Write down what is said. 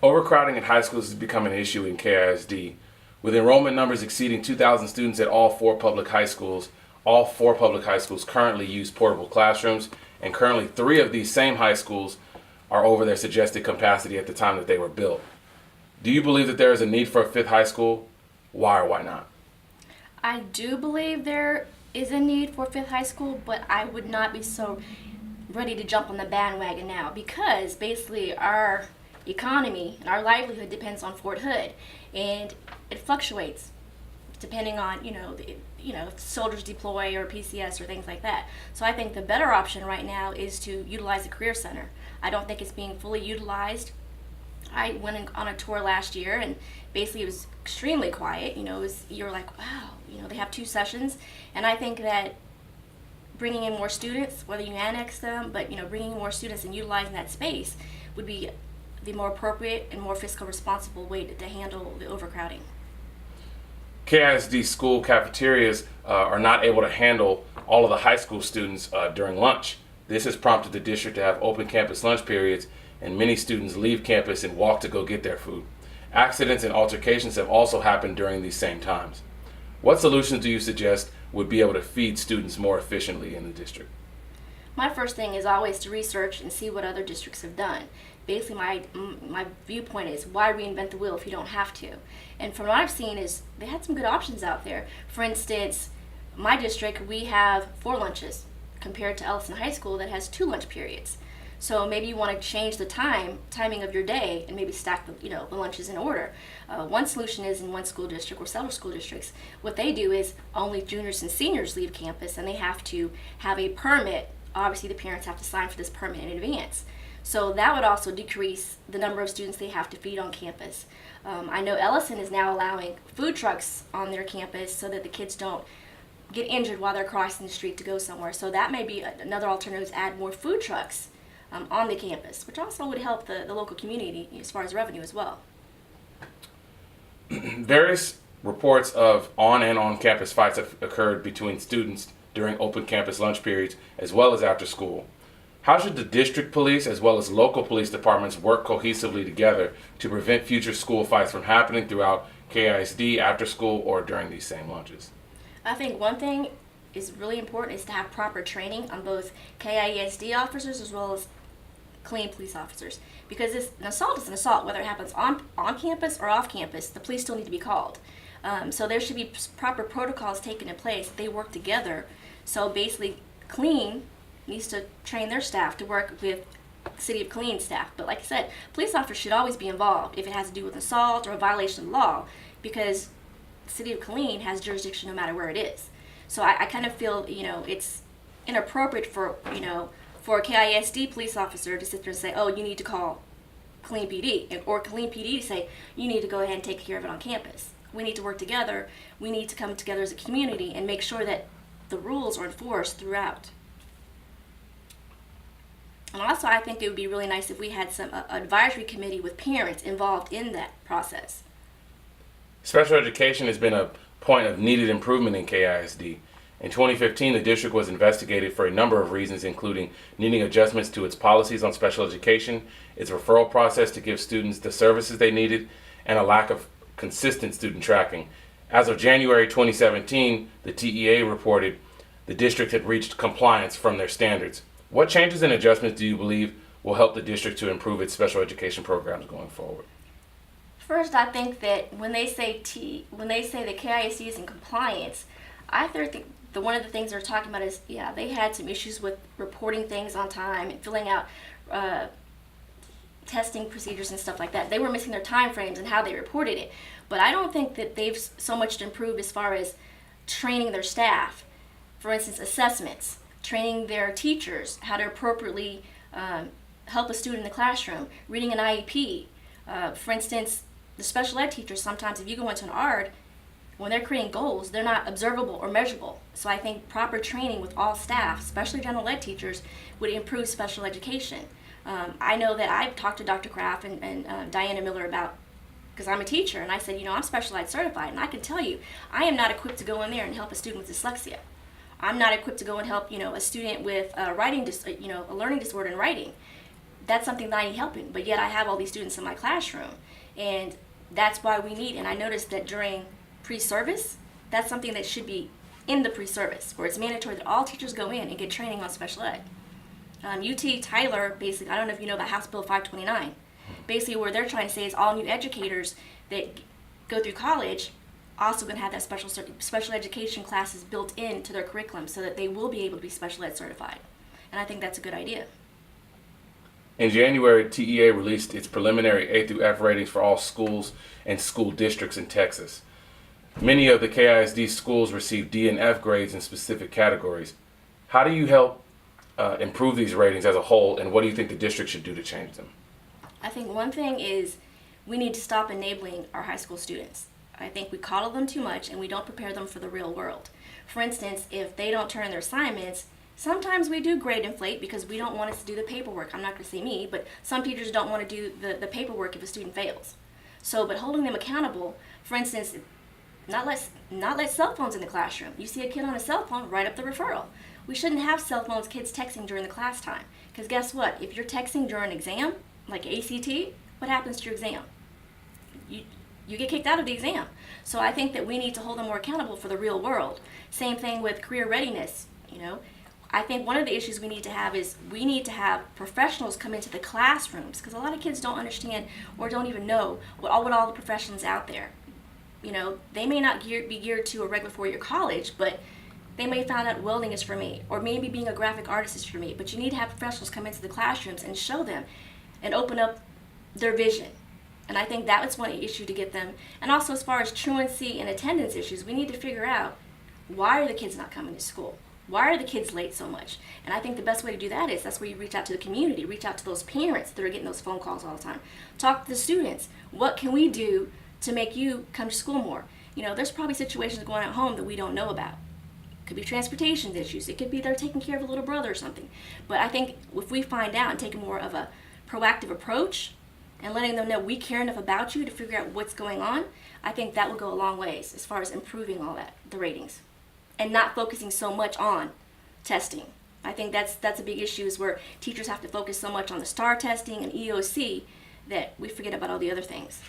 Overcrowding at high schools has become an issue in KISD. With enrollment numbers exceeding 2,000 students at all four public high schools currently use portable classrooms, and currently 3 of these same high schools are over their suggested capacity at the time that they were built. Do you believe that there is a need for a 5th high school? Why or why not? I do believe there is a need for a 5th high school, but I would not be so ready to jump on the bandwagon now, because basically our economy and our livelihood depends on Fort Hood, and it fluctuates depending on if soldiers deploy or PCS or things like that. So I think the better option right now is to utilize the Career Center. I don't think it's being fully utilized. I went on a tour last year, and basically it was extremely quiet. You're like, wow, they have 2 sessions, and I think that bringing in more students, whether you annex them, but bringing in more students and utilizing that space would be the more appropriate and more fiscal responsible way to handle the overcrowding. KISD school cafeterias are not able to handle all of the high school students during lunch. This has prompted the district to have open campus lunch periods, and many students leave campus and walk to go get their food. Accidents and altercations have also happened during these same times. What solutions do you suggest would be able to feed students more efficiently in the district? My first thing is always to research and see what other districts have done. Basically, my viewpoint is, why reinvent the wheel if you don't have to? And from what I've seen is they had some good options out there. For instance, my district, we have 4 lunches compared to Ellison High School that has 2 lunch periods. So maybe you want to change the timing of your day and maybe stack the lunches in order. One solution is in one school district or several school districts, what they do is only juniors and seniors leave campus, and they have to have a permit. Obviously, the parents have to sign for this permit in advance. So that would also decrease the number of students they have to feed on campus. I know Ellison is now allowing food trucks on their campus so that the kids don't get injured while they're crossing the street to go somewhere. So that may be another alternative, is add more food trucks on the campus, which also would help the local community as far as revenue as well. Various reports of on-campus fights have occurred between students during open campus lunch periods as well as after school. How should the district police as well as local police departments work cohesively together to prevent future school fights from happening throughout KISD, after school, or during these same lunches? I think one thing is really important is to have proper training on both KISD officers as well as clean police officers, because an assault is an assault, whether it happens on campus or off campus. The police still need to be called. So there should be proper protocols taken in place. They work together. So basically, clean needs to train their staff to work with City of Clean staff. But like I said, police officers should always be involved if it has to do with assault or a violation of law, because City of Clean has jurisdiction no matter where it is. So I kind of feel it's inappropriate for a KISD police officer to sit there and say, oh, you need to call Clean PD, or Clean PD to say, you need to go ahead and take care of it on campus. We need to work together. We need to come together as a community and make sure that the rules are enforced throughout. And also, I think it would be really nice if we had some advisory committee with parents involved in that process. Special education has been a point of needed improvement in KISD. In 2015, the district was investigated for a number of reasons, including needing adjustments to its policies on special education, its referral process to give students the services they needed, and a lack of consistent student tracking. As of January 2017, the TEA reported the district had reached compliance from their standards. What changes and adjustments do you believe will help the district to improve its special education programs going forward? First, I think that when they say the KISD is in compliance, I think one of the things they're talking about is, they had some issues with reporting things on time and filling out testing procedures and stuff like that. They were missing their time frames and how they reported it. But I don't think that they've so much improved as far as training their staff. For instance, assessments, training their teachers how to appropriately help a student in the classroom, reading an IEP. For instance, the special ed teachers, sometimes if you go into an ARD, when they're creating goals, they're not observable or measurable. So I think proper training with all staff, especially general ed teachers, would improve special education. I know that I've talked to Dr. Kraft and Diana Miller about, because I'm a teacher, and I said, I'm special ed certified, and I can tell you, I am not equipped to go in there and help a student with dyslexia. I'm not equipped to go and help, a student with a learning disorder in writing. that's something that I need help in, but yet I have all these students in my classroom. And that's why we need, and I noticed that during pre-service, that's something that should be in the pre-service, where it's mandatory that all teachers go in and get training on special ed. UT Tyler, basically, I don't know if you know about House Bill 529, basically where they're trying to say is all new educators that go through college also going to have that special education classes built into their curriculum so that they will be able to be special ed certified. And I think that's a good idea. In January, TEA released its preliminary A through F ratings for all schools and school districts in Texas. Many of the KISD schools received D and F grades in specific categories. How do you help improve these ratings as a whole, and what do you think the district should do to change them? I think one thing is we need to stop enabling our high school students. I think we coddle them too much and we don't prepare them for the real world. For instance, if they don't turn in their assignments, sometimes we do grade inflate because we don't want us to do the paperwork. I'm not going to say me, but some teachers don't want to do the paperwork if a student fails. So, but holding them accountable, for instance, not let cell phones in the classroom. You see a kid on a cell phone, write up the referral. We shouldn't have cell phones, kids texting during the class time. Because guess what? If you're texting during an exam, like ACT, what happens to your exam? You get kicked out of the exam. So I think that we need to hold them more accountable for the real world. Same thing with career readiness. I think one of the issues we need to have is we need to have professionals come into the classrooms, because a lot of kids don't understand or don't even know what all the professions out there. They may not be geared to a regular four-year college, but they may find out welding is for me, or maybe being a graphic artist is for me. But you need to have professionals come into the classrooms and show them and open up their vision. And I think that was one issue to get them. And also, as far as truancy and attendance issues, we need to figure out, why are the kids not coming to school? Why are the kids late so much? And I think the best way to do that is that's where you reach out to the community, reach out to those parents that are getting those phone calls all the time. Talk to the students. What can we do to make you come to school more? There's probably situations going on at home that we don't know about. It could be transportation issues. It could be they're taking care of a little brother or something. But I think if we find out and take more of a proactive approach and letting them know we care enough about you to figure out what's going on, I think that will go a long ways as far as improving all that, the ratings, and not focusing so much on testing. I think that's a big issue, is where teachers have to focus so much on the STAR testing and EOC that we forget about all the other things.